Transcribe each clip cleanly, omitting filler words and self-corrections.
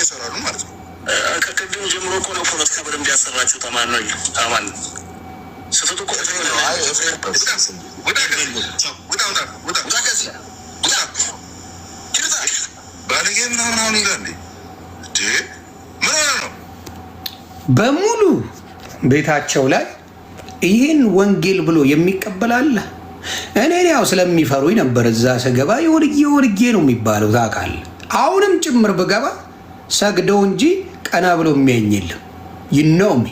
ይሰራሉ ማለት ነው። ከቅድም ጀምሮ እኮ ነው ፖለቲካ በደንብ ያሰራችሁ ተማን ነው አማን ስህተቱ እኮ ባለጌ ምናምን አሁን ይላል በሙሉ ቤታቸው ላይ ይህን ወንጌል ብሎ የሚቀበላለ። እኔ ያው ስለሚፈሩኝ ነበር እዛ ስገባ የወርጌ ነው የሚባለው ታውቃለህ። አሁንም ጭምር ብገባ ሰግደው እንጂ ቀና ብሎ የሚያኝ የለም። ይነውሚ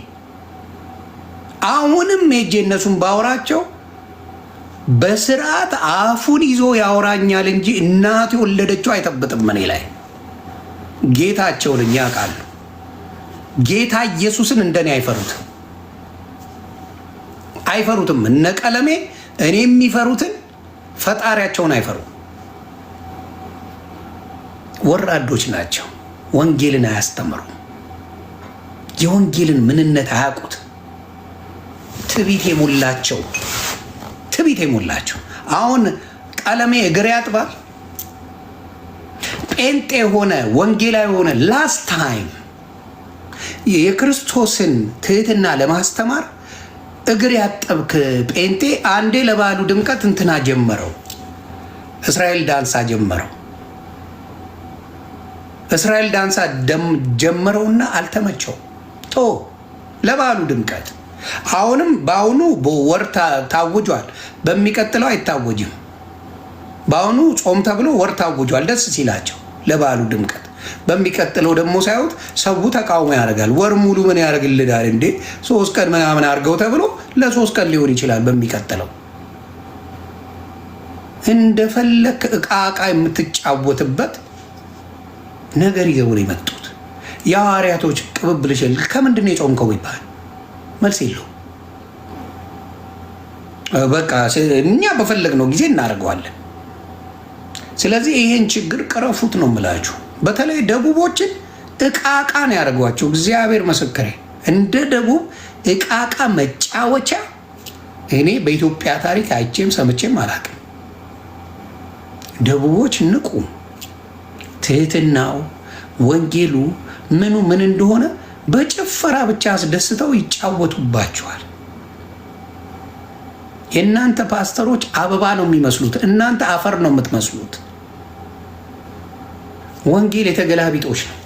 አሁንም ሄጄ እነሱን ባወራቸው በስርዓት አፉን ይዞ ያወራኛል እንጂ እናቱ የወለደችው አይጠብጥም እኔ ላይ። ጌታቸውን ያውቃሉ። ጌታ ኢየሱስን እንደኔ አይፈሩትም። እነ ቀለሜ እኔ የሚፈሩትን ፈጣሪያቸውን አይፈሩም። ወራዶች ናቸው። ወንጌልን አያስተምሩም። የወንጌልን ምንነት አያውቁት። ትቢት የሞላቸው አሁን ቀለሜ እግር ያጥባል። ጴንጤ ሆነ ወንጌላዊ ሆነ ላስት ታይም የክርስቶስን ትህትና ለማስተማር እግር ያጠብክ ጴንጤ አንዴ ለባሉ ድምቀት እንትና ጀመረው፣ እስራኤል ዳንሳ ጀመረውና አልተመቸው ቶ ለባሉ ድምቀት። አሁንም በአሁኑ ወር ታውጇል፣ በሚቀጥለው አይታወጅም። በአሁኑ ጾም ተብሎ ወር ታውጇል፣ ደስ ሲላቸው ለባሉ ድምቀት። በሚቀጥለው ደግሞ ሳይሆን ሰው ተቃውሞ ያደርጋል። ወር ሙሉ ምን ያደርግልናል እንዴ 3 ቀን ምናምን አድርገው ተብሎ ለ3 ቀን ሊሆን ይችላል። በሚቀጥለው እንደፈለክ እቃ የምትጫወትበት ነገር ይዘው ነው የመጡት። የሐዋርያቶች ቅብብልሽ ከምንድን ነው የጾምከው ይባል መልስ የለው። በቃ እኛ በፈለግነው ጊዜ እናደርገዋለን። ስለዚህ ይሄን ችግር ቅረፉት ነው የምላችሁ። በተለይ ደቡቦችን እቃቃ ነው ያደርጓቸው። እግዚአብሔር ምስክሬ፣ እንደ ደቡብ እቃቃ መጫወቻ እኔ በኢትዮጵያ ታሪክ አይቼም ሰምቼም አላውቅም። ደቡቦች ንቁ። ትህትናው ወንጌሉ ምኑ ምን እንደሆነ በጭፈራ ብቻ አስደስተው ይጫወቱባቸዋል። የእናንተ ፓስተሮች አበባ ነው የሚመስሉት፣ እናንተ አፈር ነው የምትመስሉት። ወንጌል የተገላቢጦች ነው።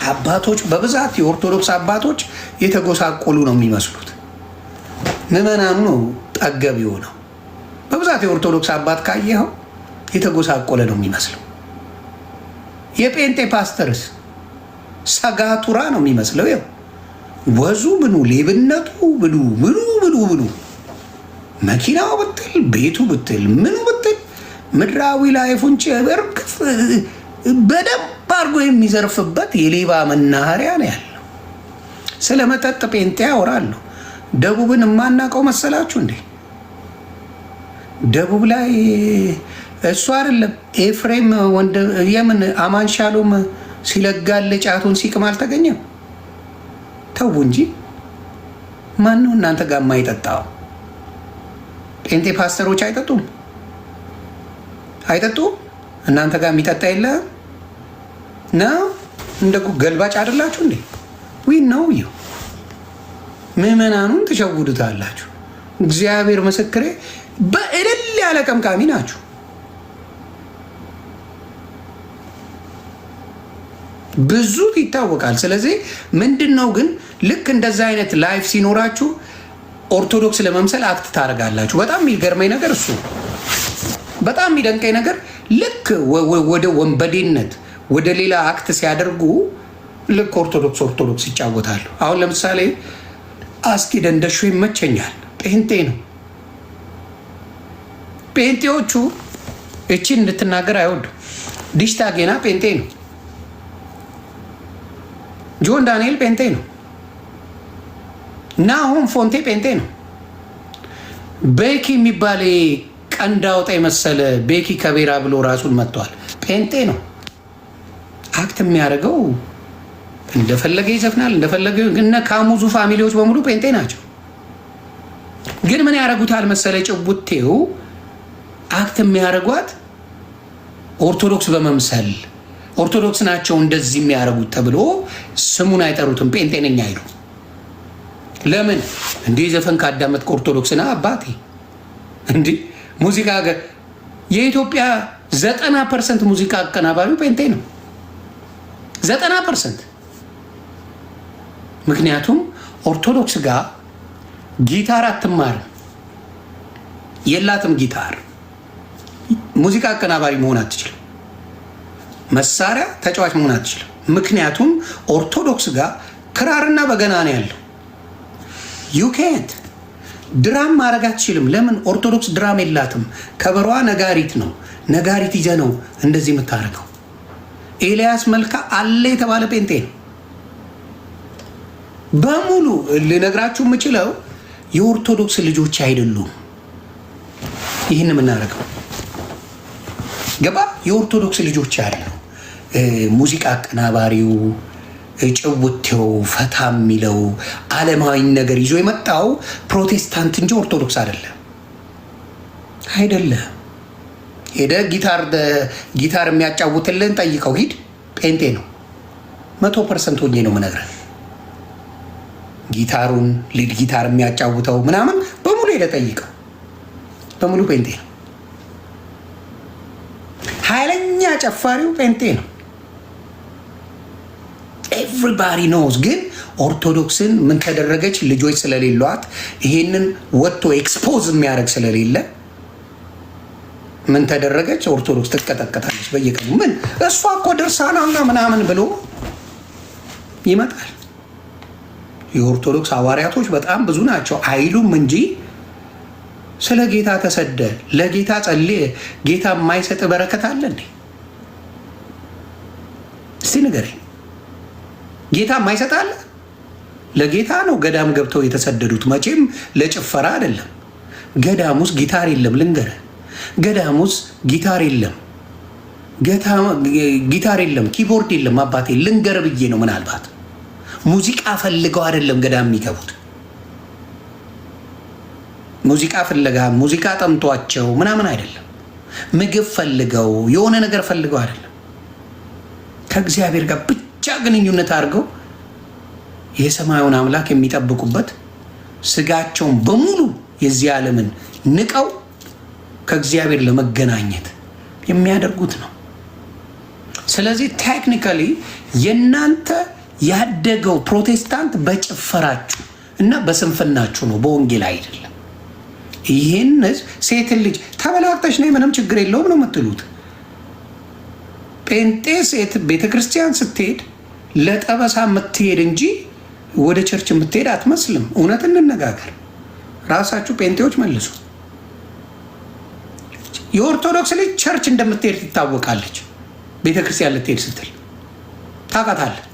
አባቶች በብዛት የኦርቶዶክስ አባቶች የተጎሳቆሉ ነው የሚመስሉት። ምዕመናኑ ነው ጠገቢው ነው። በብዛት የኦርቶዶክስ አባት ካየኸው የተጎሳቆለ ነው የሚመስለው። የጴንጤ ፓስተርስ ሰጋቱራ ነው የሚመስለው። ይኸው ወዙ ምኑ ሌብነቱ ብሉ መኪናው ብትል ቤቱ ብትል ምኑ ብትል ምድራዊ ላይፉን እርግፍ በደንብ አድርጎ የሚዘርፍበት የሌባ መናኸሪያ ነው ያለው። ስለ መጠጥ ጴንጤ ያወራለሁ። ደቡብን የማናውቀው መሰላችሁ እንዴ? ደቡብ ላይ እሱ አይደለም ኤፍሬም የምን አማን ሻሎም ሲለጋል ጫቱን ሲቅም አልተገኘም። ተው እንጂ ማን ነው እናንተ ጋር የማይጠጣው? ጴንጤ ፓስተሮች አይጠጡም? እናንተ ጋር የሚጠጣ የለ ነው? እንደ ገልባጭ አይደላችሁ እንዴ? ነው ምዕመናኑን ትሸውዱታላችሁ። እግዚአብሔር ምስክሬ፣ በእልል ያለ ቀምቃሚ ናችሁ። ብዙ ይታወቃል። ስለዚህ ምንድን ነው ግን ልክ እንደዛ አይነት ላይፍ ሲኖራችሁ ኦርቶዶክስ ለመምሰል አክት ታደርጋላችሁ። በጣም የሚገርመኝ ነገር እሱ፣ በጣም የሚደንቀኝ ነገር ልክ ወደ ወንበዴነት ወደ ሌላ አክት ሲያደርጉ ልክ ኦርቶዶክስ ይጫወታሉ። አሁን ለምሳሌ አስኪ ደንደሾ ይመቸኛል፣ ጴንጤ ነው። ጴንጤዎቹ እቺን እንድትናገር አይወዱ። ዲሽታ ጌና ጴንጤ ነው። ጆን ዳንኤል ጴንጤ ነው። ናሆም ፎንቴ ጴንጤ ነው። ቤኪ የሚባል ቀንድ አውጣ የመሰለ ቤኪ ከቤራ ብሎ ራሱን መጥቷል። ጴንጤ ነው። አክት የሚያደርገው እንደፈለገ ይዘፍናል፣ እንደፈለገ። እነ ካሙዙ ፋሚሊዎች በሙሉ ጴንጤ ናቸው። ግን ምን ያደርጉታል መሰለ? ጭቡቴው አክት የሚያደርጓት ኦርቶዶክስ በመምሰል ኦርቶዶክስ ናቸው እንደዚህ የሚያደርጉት ተብሎ ስሙን አይጠሩትም። ጴንጤ ነኝ አይሉ። ለምን እንዲህ ዘፈን ካዳመጥክ ኦርቶዶክስ ነህ አባቴ። እንዲህ ሙዚቃ የኢትዮጵያ 90% ሙዚቃ አቀናባሪው ጴንጤ ነው። 90%። ምክንያቱም ኦርቶዶክስ ጋር ጊታር አትማርም፣ የላትም ጊታር። ሙዚቃ አቀናባሪ መሆን አትችልም። መሳሪያ ተጫዋች መሆን አትችልም። ምክንያቱም ኦርቶዶክስ ጋር ክራርና በገና ነው ያለው። ዩ ኬንት ድራም ማድረግ አትችልም። ለምን? ኦርቶዶክስ ድራም የላትም። ከበሯ ነጋሪት ነው። ነጋሪት ይዘህ ነው እንደዚህ የምታደርገው። ኤልያስ መልካ አለ የተባለ ጴንጤ ነው። በሙሉ ልነግራችሁ የምችለው የኦርቶዶክስ ልጆች አይደሉም ይህን የምናደርገው። ገባ? የኦርቶዶክስ ልጆች ያለው ሙዚቃ አቀናባሪው፣ ጭውቴው፣ ፈታ የሚለው ዓለማዊ ነገር ይዞ የመጣው ፕሮቴስታንት እንጂ ኦርቶዶክስ አይደለም። ሄደ ጊታር የሚያጫውትልን ጠይቀው ሂድ፣ ጴንጤ ነው። 100% ሆኜ ነው የምነግርህ። ጊታሩን ሊድ ጊታር የሚያጫውተው ምናምን በሙሉ ሄደ ጠይቀው፣ በሙሉ ጴንጤ ነው። ኃይለኛ ጨፋሪው ጴንጤ ነው። ኤቭሪባዲ ኖውስ። ግን ኦርቶዶክስን ምን ተደረገች? ልጆች ስለሌሏት ይሄንን ወጥቶ ኤክስፖዝ የሚያደርግ ስለሌለ ምን ተደረገች? ኦርቶዶክስ ትቀጠቀጣለች በየቀኑ። ምን እሷ እኮ ድርሳናና ምናምን ብሎ ይመጣል። የኦርቶዶክስ ሐዋርያቶች በጣም ብዙ ናቸው አይሉም እንጂ ስለ ጌታ ተሰደ፣ ለጌታ ጸልየ፣ ጌታ የማይሰጥ በረከት አለ እንዴ? እስቲ ንገረኝ። ጌታ የማይሰጥ አለ? ለጌታ ነው ገዳም ገብተው የተሰደዱት። መቼም ለጭፈራ አይደለም። ገዳም ውስጥ ጊታር የለም። ልንገርህ፣ ገዳም ውስጥ ጊታር የለም። ጊታር የለም፣ ኪቦርድ የለም። አባቴ ልንገር ብዬ ነው። ምናልባት ሙዚቃ ፈልገው አይደለም ገዳም የሚገቡት። ሙዚቃ ፍለጋ ሙዚቃ ጠምቷቸው ምናምን አይደለም። ምግብ ፈልገው የሆነ ነገር ፈልገው አይደለም። ከእግዚአብሔር ጋር ብቻ ግንኙነት አድርገው የሰማዩን አምላክ የሚጠብቁበት ስጋቸውን በሙሉ የዚህ ዓለምን ንቀው ከእግዚአብሔር ለመገናኘት የሚያደርጉት ነው። ስለዚህ ቴክኒካሊ የእናንተ ያደገው ፕሮቴስታንት በጭፈራችሁ እና በስንፍናችሁ ነው፣ በወንጌል አይደለም። ይህን ሴትን ልጅ ተበላቅተሽ ነው ምንም ችግር የለውም ነው የምትሉት። ጴንጤ ሴት ቤተክርስቲያን ስትሄድ ለጠበሳ የምትሄድ እንጂ ወደ ቸርች የምትሄድ አትመስልም። እውነት እንነጋገር፣ ራሳችሁ ጴንጤዎች መልሱ። የኦርቶዶክስ ልጅ ቸርች እንደምትሄድ ትታወቃለች። ቤተክርስቲያን ልትሄድ ስትል ታውቃታለህ።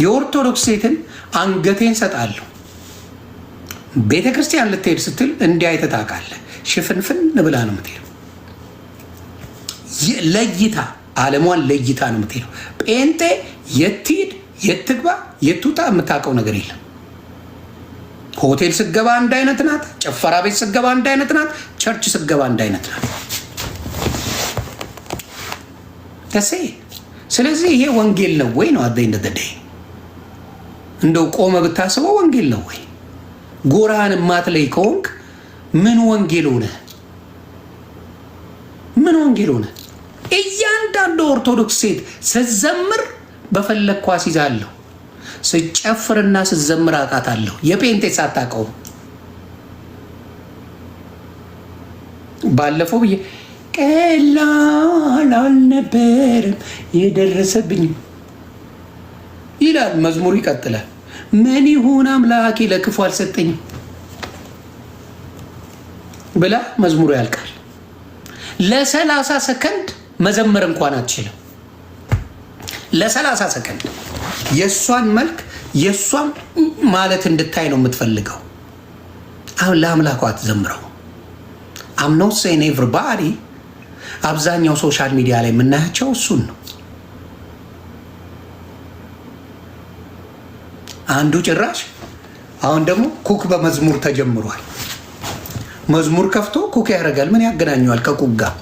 የኦርቶዶክስ ሴትን አንገቴን ሰጣለሁ ቤተክርስቲያን ልትሄድ ስትል እንዲህ አይተህ ታውቃለህ። ሽፍንፍን ብላ ነው የምትሄደው። ለይታ ዓለሟን ለይታ ነው የምትሄደው። ጴንጤ የትሂድ የትግባ የትውጣ የምታውቀው ነገር የለም። ሆቴል ስገባ አንድ አይነት ናት። ጭፈራ ቤት ስገባ አንድ አይነት ናት። ቸርች ስገባ አንድ አይነት ናት። ደሴ ስለዚህ ይሄ ወንጌል ነው ወይ ነው አደይ እንደደደ እንደው ቆመ ብታስበው ወንጌል ነው ወይ? ጎራህን ማትለይ ከሆንክ ምን ወንጌል ሆነ? ምን ወንጌል ሆነ? እያንዳንዱ ኦርቶዶክስ ሴት ስትዘምር በፈለግኳ አስይዛለሁ፣ ስጨፍርና ስትዘምር አውቃታለሁ። የጴንጤ ሳታውቀው ባለፈው ብዬ ቀላል አልነበረም የደረሰብኝ ይላል መዝሙሩ። ይቀጥላል። ምን ይሁን አምላኬ ለክፉ አልሰጠኝም ብላ መዝሙሩ ያልቃል። ለ30 ሰከንድ መዘመር እንኳን አትችልም። ለ30 ሰከንድ የእሷን መልክ የእሷን ማለት እንድታይ ነው የምትፈልገው። አሁን ለአምላኳ አትዘምረው። I'm not saying everybody። አብዛኛው ሶሻል ሚዲያ ላይ የምናያቸው እሱን ነው። አንዱ ጭራሽ አሁን ደግሞ ኩክ በመዝሙር ተጀምሯል። መዝሙር ከፍቶ ኩክ ያደርጋል። ምን ያገናኘዋል ከኩክ ጋር?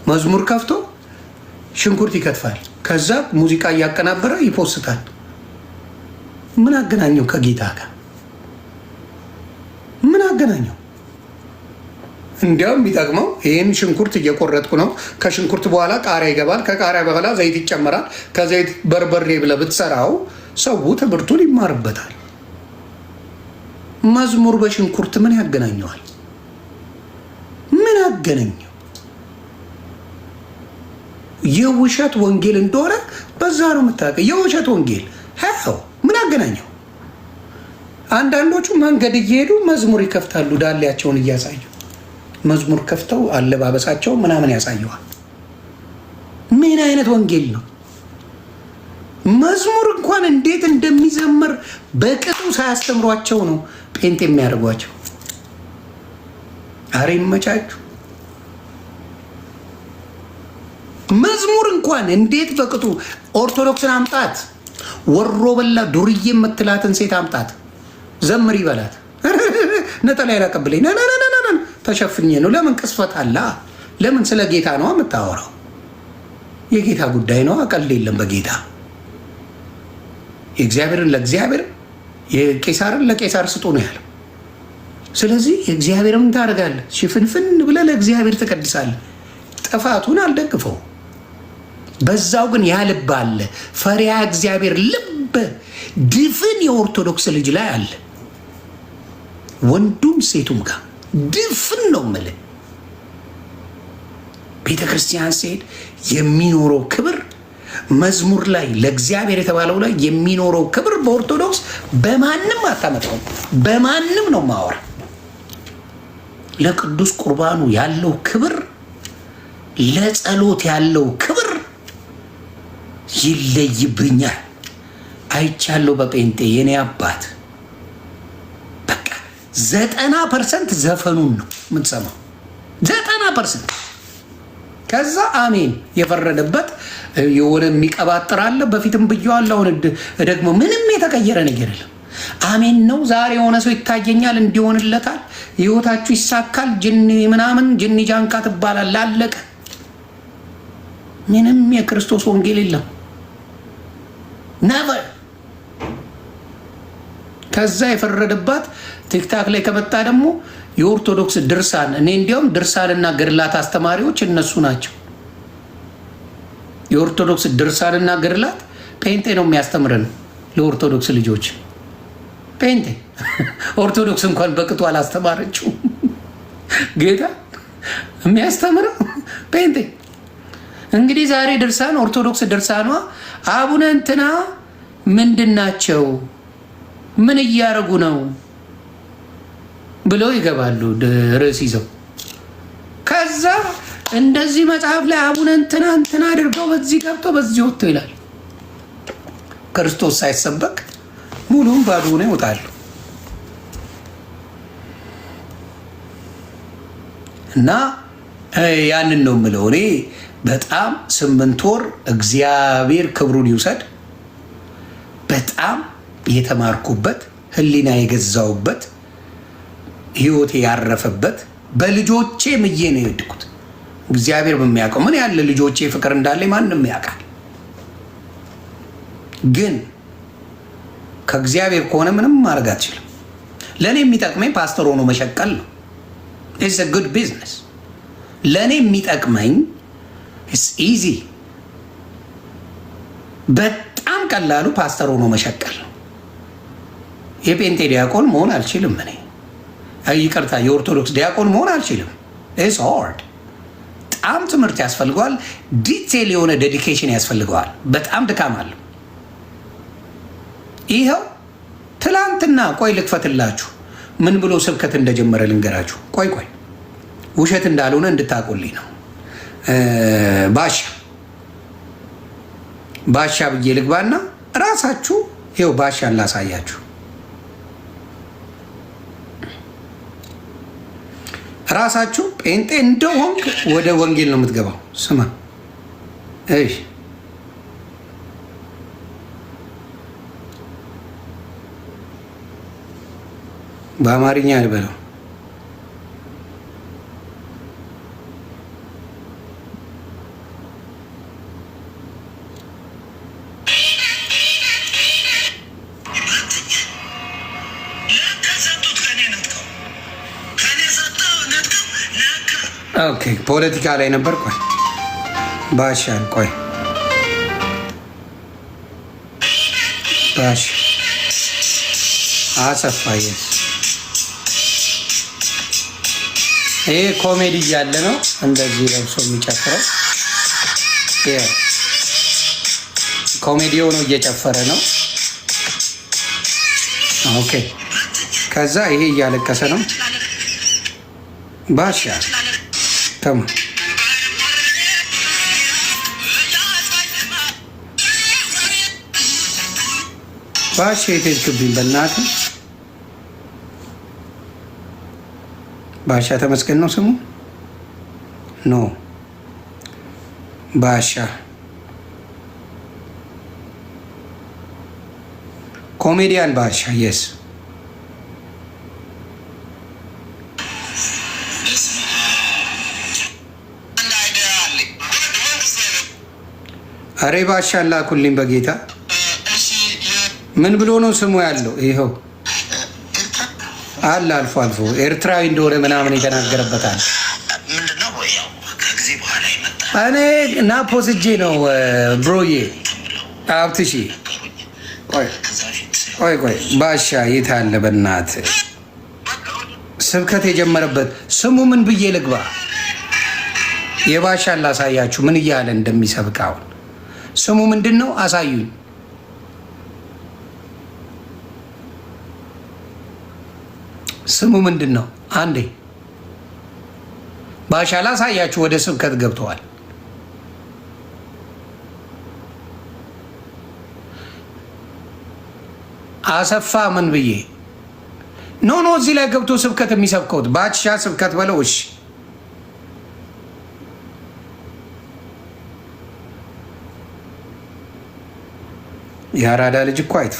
መዝሙር ከፍቶ ሽንኩርት ይከትፋል። ከዛ ሙዚቃ እያቀናበረ ይፖስታል። ምን አገናኘው ከጌታ ጋር? ምን አገናኘው? እንዲያውም የሚጠቅመው ይህን ሽንኩርት እየቆረጥኩ ነው። ከሽንኩርት በኋላ ቃሪያ ይገባል። ከቃሪያ በኋላ ዘይት ይጨመራል። ከዘይት በርበሬ ብለህ ብትሰራው ሰው ትምህርቱን ይማርበታል። መዝሙር በሽንኩርት ምን ያገናኘዋል? ምን አገናኘው? የውሸት ወንጌል እንደሆነ በዛ ነው የምታውቀው። የውሸት ወንጌል ምን አገናኘው? አንዳንዶቹ መንገድ እየሄዱ መዝሙር ይከፍታሉ፣ ዳሌያቸውን እያሳዩ መዝሙር ከፍተው አለባበሳቸው ምናምን ያሳየዋል። ምን አይነት ወንጌል ነው? መዝሙር እንኳን እንዴት እንደሚዘመር በቅጡ ሳያስተምሯቸው ነው ጴንጤ የሚያደርጓቸው። አረ ይመቻችሁ። መዝሙር እንኳን እንዴት በቅጡ ኦርቶዶክስን አምጣት፣ ወሮ በላ ዱርዬ የምትላትን ሴት አምጣት፣ ዘምር ይበላት። ነጠላ ያቀብለኝ ተሸፍኜ ነው። ለምን ቅስፈት አላ? ለምን? ስለ ጌታ ነው የምታወራው። የጌታ ጉዳይ ነው። ቀልድ የለም በጌታ። የእግዚአብሔርን ለእግዚአብሔር የቄሳርን ለቄሳር ስጡ ነው ያለው። ስለዚህ የእግዚአብሔርን ታደርጋለህ፣ ሽፍንፍን ብለህ ለእግዚአብሔር ትቀድሳለህ። ጥፋቱን አልደግፈው። በዛው ግን ያልብ አለ። ፈሪያ እግዚአብሔር ልብ ድፍን የኦርቶዶክስ ልጅ ላይ አለ። ወንዱም ሴቱም ጋር ድፍን ነው የምልህ። ቤተ ክርስቲያን ሲሄድ የሚኖረው ክብር መዝሙር ላይ ለእግዚአብሔር የተባለው ላይ የሚኖረው ክብር በኦርቶዶክስ በማንም አታመጣውም። በማንም ነው ማወራ። ለቅዱስ ቁርባኑ ያለው ክብር፣ ለጸሎት ያለው ክብር ይለይብኛል። አይቻለሁ በጴንጤ የኔ አባት። በቃ 90% ዘፈኑን ነው የምትሰማው። 90%። ከዛ አሜን የፈረደበት የሆነ የሚቀባጥር አለ። በፊትም ብየዋለሁ፣ አሁን ደግሞ ምንም የተቀየረ ነገር የለም። አሜን ነው። ዛሬ የሆነ ሰው ይታየኛል፣ እንዲሆንለታል፣ ህይወታችሁ ይሳካል፣ ጅኒ ምናምን ጅኒ ጃንካ ትባላል። ላለቀ ምንም የክርስቶስ ወንጌል የለም። ነቨር። ከዛ የፈረደባት ቲክታክ ላይ ከመጣ ደግሞ የኦርቶዶክስ ድርሳን፣ እኔ እንዲያውም ድርሳንና ገድላት አስተማሪዎች እነሱ ናቸው። የኦርቶዶክስ ድርሳንና ገድላት ጴንጤ ነው የሚያስተምረን ለኦርቶዶክስ ልጆች። ጴንጤ ኦርቶዶክስ እንኳን በቅጡ አላስተማረችው። ጌታ የሚያስተምረው ጴንጤ። እንግዲህ ዛሬ ድርሳን ኦርቶዶክስ ድርሳኗ አቡነ እንትና ምንድን ናቸው? ምን እያደረጉ ነው ብለው ይገባሉ ርዕስ ይዘው። ከዛ እንደዚህ መጽሐፍ ላይ አቡነ እንትና እንትና አድርገው በዚህ ገብተው በዚህ ወጥቶ ይላል። ክርስቶስ ሳይሰበክ ሙሉም ባዶ ሆነ ይወጣሉ። እና ያንን ነው የምለው እኔ። በጣም 8 ወር እግዚአብሔር ክብሩን ይውሰድ። በጣም የተማርኩበት፣ ህሊና የገዛውበት፣ ህይወቴ ያረፈበት፣ በልጆቼ ምዬ ነው የወድኩት። እግዚአብሔር በሚያውቀው ምን ያለ ልጆቼ ፍቅር እንዳለ ማንም ያውቃል። ግን ከእግዚአብሔር ከሆነ ምንም ማድረግ አትችልም። ለእኔ የሚጠቅመኝ ፓስተር ሆኖ መሸቀል ነው። ኢትስ አ ጉድ ቢዝነስ። ለእኔ የሚጠቅመኝ ኢትስ ኢዚ። በጣም ቀላሉ ፓስተር ሆኖ መሸቀል ነው። የጴንጤ ዲያቆን መሆን አልችልም። እኔ ይቅርታ፣ የኦርቶዶክስ ዲያቆን መሆን አልችልም። ኢትስ ሃርድ። በጣም ትምህርት ያስፈልገዋል። ዲቴል የሆነ ዴዲኬሽን ያስፈልገዋል። በጣም ድካም አለው። ይኸው ትላንትና፣ ቆይ ልክፈትላችሁ፣ ምን ብሎ ስብከት እንደጀመረ ልንገራችሁ። ቆይ ውሸት እንዳልሆነ እንድታቆልኝ ነው። ባሻ ብዬ ልግባና ራሳችሁ ይኸው ባሻን ላሳያችሁ። ራሳችሁ ጴንጤ እንደሆንክ ወደ ወንጌል ነው የምትገባው። ስማ እሺ፣ በአማርኛ ልበለው። ኦኬ ፖለቲካ ላይ ነበር። ቆይ ባሻን ቆይ ባሽ አሰፋየ ይሄ ኮሜዲ እያለ ነው እንደዚህ ለብሶ የሚጨፍረው። ኮሜዲው ነው እየጨፈረ ነው። ኦኬ ከዛ ይሄ እያለቀሰ ነው። ባሻ ተማ ባሻ የትክብኝ በእናትህ ባሻ ተመስገን ነው ስሙ። ኖ ባሻ ኮሜዲያን ባሻ የስ አሬ ባሻን ላኩልኝ በጌታ። ምን ብሎ ነው ስሙ ያለው? ይኸው አለ አልፎ አልፎ ኤርትራዊ እንደሆነ ምናምን የተናገረበታል። እኔ ናፖስጄ ነው ብሮዬ አብትሺ ቆይ ባሻ የት አለ በእናት ስብከት የጀመረበት ስሙ ምን ብዬ ልግባ? የባሻን ላሳያችሁ ምን እያለ እንደሚሰብክ። አሁን ስሙ ምንድን ነው? አሳዩኝ። ስሙ ምንድን ነው? አንዴ ባሻ ላሳያችሁ። ወደ ስብከት ገብተዋል። አሰፋ ምን ብዬ ኖ እዚህ ላይ ገብቶ ስብከት የሚሰብከውት ባሻ ስብከት በለው። እሺ የአራዳ ልጅ እኮ አይጥፋ።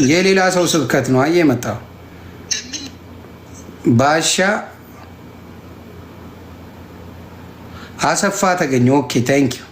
የሌላ ሰው ስብከት ነው። አየ መጣው ባሻ አሰፋ ተገኘ። ኦኬ ታንክ ዩ